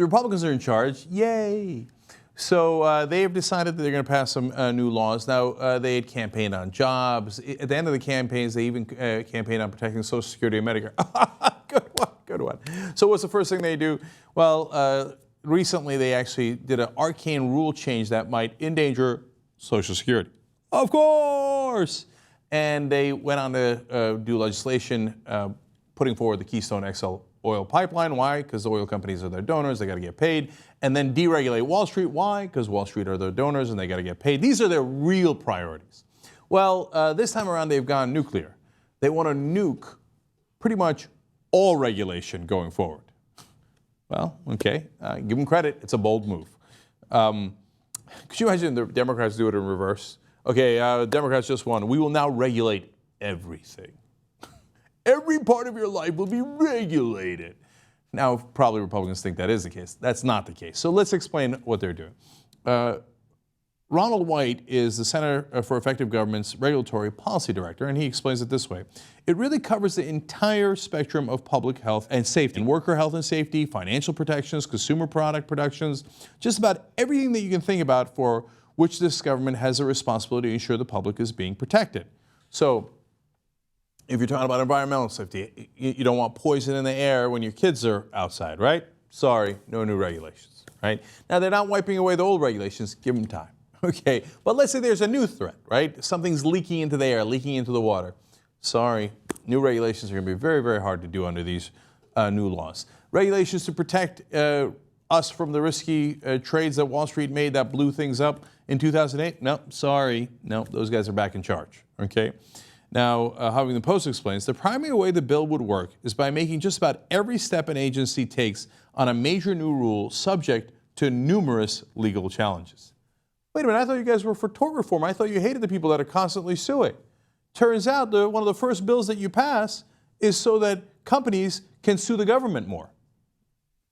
the Republicans are in charge. Yay. So they have decided that they're going to pass some new laws. Now, they had campaigned on jobs. At the end of the campaigns, they even campaigned on protecting Social Security and Medicare. Good one, good one. So what's the first thing they do? Well, recently they actually did an arcane rule change that might endanger Social Security. Of course! And they went on to do legislation putting forward the Keystone XL oil pipeline. Why? Because the oil companies are their donors, they got to get paid. And then deregulate Wall Street. Why? Because Wall Street are their donors and they got to get paid. These are their real priorities. Well, this time around they've gone nuclear. They want to nuke pretty much all regulation going forward. Well, okay, give them credit. It's a bold move. Could you imagine the Democrats do it in reverse? Okay, Democrats just won. We will now regulate everything. Every part of your life will be regulated. Now, probably Republicans think that is the case. That's not the case. So let's explain what they're doing. Ronald White is the Center for Effective Government's Regulatory Policy Director, and he explains it this way. It really covers the entire spectrum of public health and safety, worker health and safety, financial protections, consumer product protections, just about everything that you can think about for which this government has a responsibility to ensure the public is being protected. So, if you're talking about environmental safety, you don't want poison in the air when your kids are outside, right? Sorry, no new regulations, right? Now, they're not wiping away the old regulations. Give them time, okay? But let's say there's a new threat, right? Something's leaking into the air, leaking into the water. Sorry, new regulations are going to be very, very hard to do under these new laws. Regulations to protect us from the risky trades that Wall Street made that blew things up in 2008? No, sorry. No, those guys are back in charge, okay? Now, Huffington Post explains, the primary way the bill would work is by making just about every step an agency takes on a major new rule subject to numerous legal challenges. Wait a minute, I thought you guys were for tort reform. I thought you hated the people that are constantly suing. Turns out that one of the first bills that you pass is so that companies can sue the government more.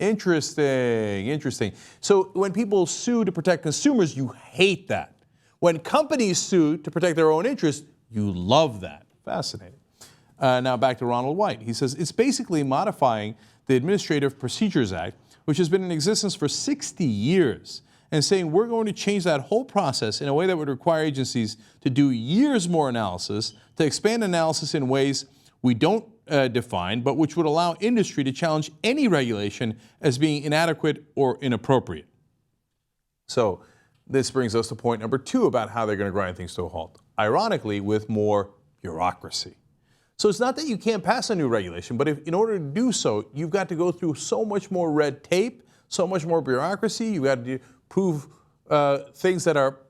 Interesting, interesting. So when people sue to protect consumers, you hate that. When companies sue to protect their own interests, you love that. Fascinating. Now back to Ronald White. He says it's basically modifying the Administrative Procedures Act, which has been in existence for 60 years, and saying we're going to change that whole process in a way that would require agencies to do years more analysis, to expand analysis in ways we don't define, but which would allow industry to challenge any regulation as being inadequate or inappropriate. So this brings us to point number 2 about how they're going to grind things to a halt. Ironically, with more bureaucracy. So it's not that you can't pass a new regulation, but in order to do so, you've got to go through so much more red tape, so much more bureaucracy. You've got to prove things that are,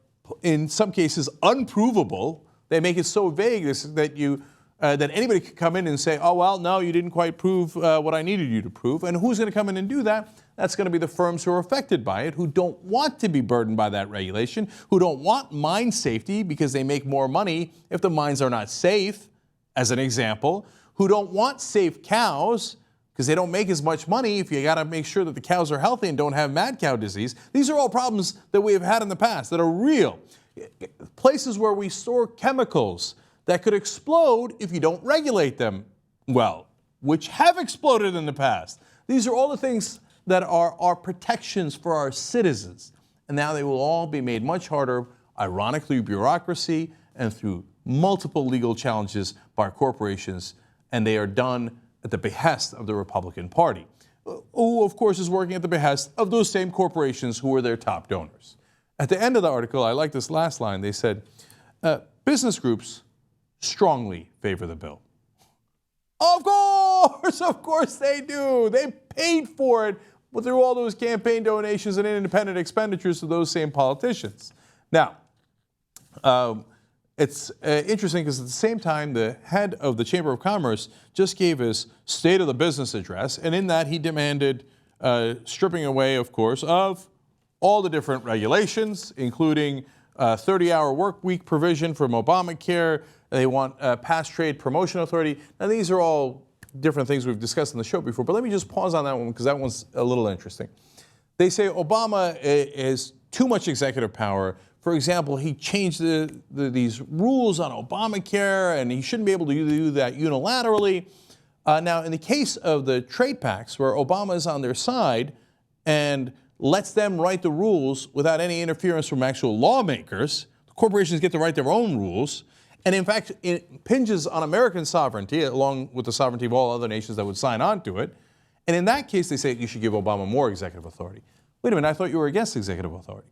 in some cases, unprovable. They make it so vague that anybody could come in and say, oh, well, no, you didn't quite prove what I needed you to prove. And who's going to come in and do that? That's going to be the firms who are affected by it, who don't want to be burdened by that regulation, who don't want mine safety because they make more money if the mines are not safe, as an example, who don't want safe cows because they don't make as much money if you got to make sure that the cows are healthy and don't have mad cow disease. These are all problems that we have had in the past that are real. Places where we store chemicals that could explode if you don't regulate them well, which have exploded in the past. These are all the things that are our protections for our citizens. And now they will all be made much harder, ironically, through bureaucracy and through multiple legal challenges by corporations, and they are done at the behest of the Republican Party, who, of course, is working at the behest of those same corporations who are their top donors. At the end of the article, I like this last line. They said, business groups strongly favor the bill. Of course they do. They paid for it through all those campaign donations and independent expenditures to those same politicians. Now, it's interesting because at the same time, the head of the Chamber of Commerce just gave his State of the Business address, and in that he demanded stripping away, of course, of all the different regulations, including 30-hour work week provision from Obamacare. They want past trade promotion authority. Now, these are all different things we've discussed on the show before, but let me just pause on that one because that one's a little interesting. They say Obama is too much executive power. For example, he changed these rules on Obamacare, and he shouldn't be able to do that unilaterally. Now, in the case of the trade pacts, where Obama is on their side, and lets them write the rules without any interference from actual lawmakers. The corporations get to write their own rules. And in fact, it impinges on American sovereignty along with the sovereignty of all other nations that would sign on to it. And in that case, they say you should give Obama more executive authority. Wait a minute, I thought you were against executive authority.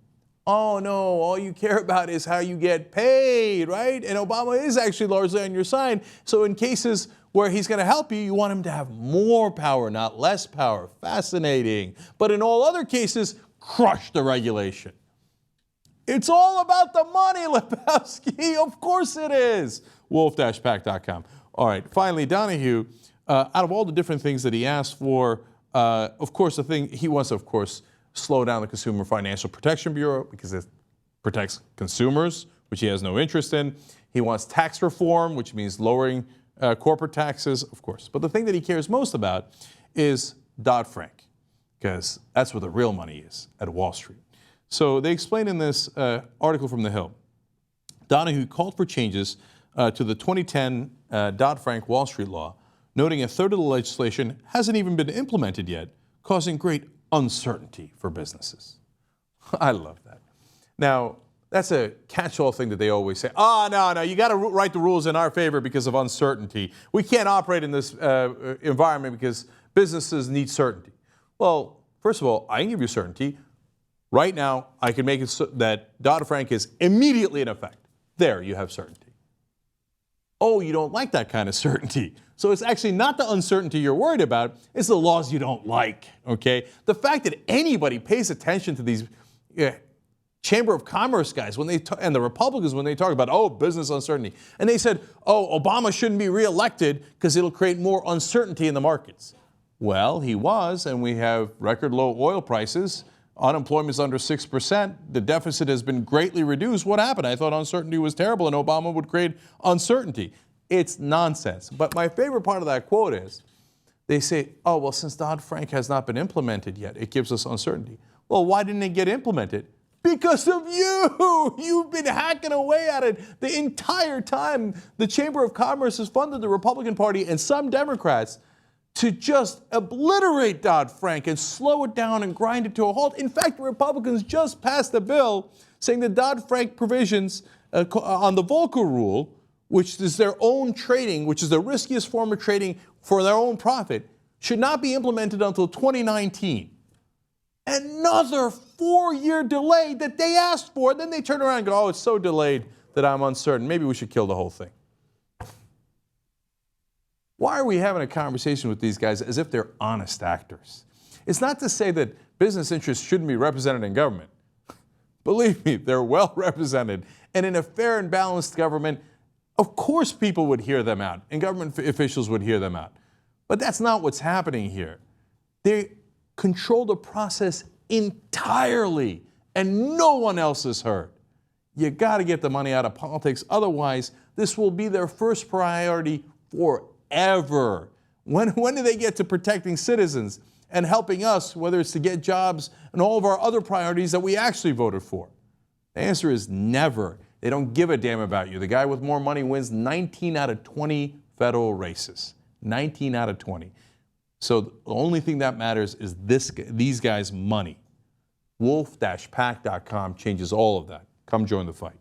Oh no, all you care about is how you get paid, right? And Obama is actually largely on your side. So in cases where he's going to help you, you want him to have more power, not less power. Fascinating. But in all other cases, crush the regulation. It's all about the money, Lebowski. Of course it is. Wolf-pack.com. All right, finally, Donahue, out of all the different things that he asked for, of course, the thing he wants to, of course, slow down the Consumer Financial Protection Bureau because it protects consumers, which he has no interest in. He wants tax reform, which means lowering corporate taxes, of course. But the thing that he cares most about is Dodd-Frank, because that's where the real money is, at Wall Street. So they explain in this article from The Hill, Donahue called for changes to the 2010 Dodd-Frank Wall Street law, noting a third of the legislation hasn't even been implemented yet, causing great uncertainty for businesses. I love that. Now, that's a catch-all thing that they always say. Oh, no, you got to write the rules in our favor because of uncertainty. We can't operate in this environment because businesses need certainty. Well, first of all, I can give you certainty. Right now, I can make it so that Dodd-Frank is immediately in effect. There, you have certainty. Oh, you don't like that kind of certainty. So it's actually not the uncertainty you're worried about, it's the laws you don't like, okay? The fact that anybody pays attention to these Chamber of Commerce guys when and the Republicans when they talk about, oh, business uncertainty. And they said, oh, Obama shouldn't be reelected because it'll create more uncertainty in the markets. Well, he was, and we have record low oil prices. Unemployment is under 6%. The deficit has been greatly reduced. What happened? I thought uncertainty was terrible and Obama would create uncertainty. It's nonsense. But my favorite part of that quote is they say, oh, well, since Dodd-Frank has not been implemented yet, it gives us uncertainty. Well, why didn't it get implemented? Because of you! You've been hacking away at it the entire time. The Chamber of Commerce has funded the Republican Party and some Democrats to just obliterate Dodd-Frank and slow it down and grind it to a halt. In fact, the Republicans just passed a bill saying the Dodd-Frank provisions on the Volcker rule, which is their own trading, which is the riskiest form of trading for their own profit, should not be implemented until 2019. Another 4-year delay that they asked for. Then they turn around and go, oh, it's so delayed that I'm uncertain. Maybe we should kill the whole thing. Why are we having a conversation with these guys as if they're honest actors? It's not to say that business interests shouldn't be represented in government. Believe me, they're well represented. And in a fair and balanced government, of course people would hear them out and government officials would hear them out. But that's not what's happening here. They control the process entirely and no one else is heard. You got to get the money out of politics. Otherwise, this will be their first priority forever. When do they get to protecting citizens and helping us, whether it's to get jobs and all of our other priorities that we actually voted for? The answer is never. They don't give a damn about you. The guy with more money wins 19 out of 20 federal races. 19 out of 20. So the only thing that matters is these guys' money. Wolf-pack.com changes all of that. Come join the fight.